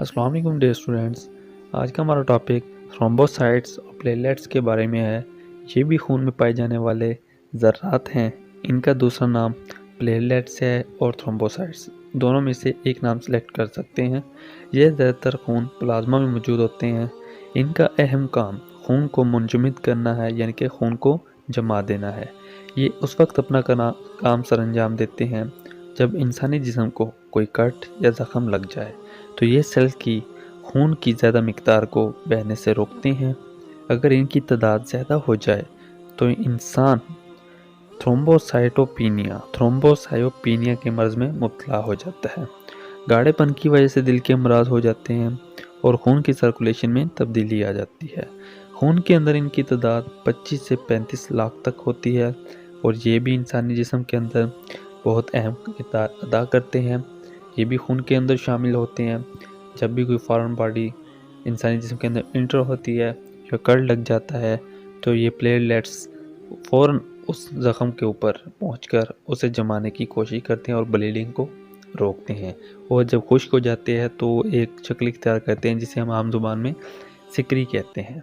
السلام علیکم dear students, آج کا ہمارا ٹاپک تھرومبوسائٹس اور پلیٹلیٹس کے بارے میں ہے۔ یہ بھی خون میں پائے جانے والے ذرات ہیں۔ ان کا دوسرا نام پلیٹلیٹس ہے اور تھرومبوسائٹس، دونوں میں سے ایک نام سلیکٹ کر سکتے ہیں۔ یہ زیادہ تر خون پلازما میں موجود ہوتے ہیں۔ ان کا اہم کام خون کو منجمد کرنا ہے، یعنی کہ خون کو جما دینا ہے۔ یہ اس وقت اپنا کام سر انجام دیتے ہیں جب انسانی جسم کو کوئی کٹ یا زخم لگ جائے، تو یہ سیلز کی خون کی زیادہ مقدار کو بہنے سے روکتے ہیں۔ اگر ان کی تعداد زیادہ ہو جائے تو انسان تھرومبوسائٹوپینیا کے مرض میں مبتلا ہو جاتا ہے۔ گاڑے پن کی وجہ سے دل کے امراض ہو جاتے ہیں اور خون کی سرکولیشن میں تبدیلی آ جاتی ہے۔ خون کے اندر ان کی تعداد 25 سے 35 لاکھ تک ہوتی ہے اور یہ بھی انسانی جسم کے اندر بہت اہم کردار ادا کرتے ہیں۔ یہ بھی خون کے اندر شامل ہوتے ہیں۔ جب بھی کوئی فارن باڈی انسانی جسم کے اندر انٹر ہوتی ہے یا کٹ لگ جاتا ہے تو یہ پلیٹلیٹس فوراً اس زخم کے اوپر پہنچ کر اسے جمانے کی کوشش کرتے ہیں اور بلیڈنگ کو روکتے ہیں، اور جب خشک ہو جاتے ہیں تو ایک شکل اختیار کرتے ہیں جسے ہم عام زبان میں سکری کہتے ہیں۔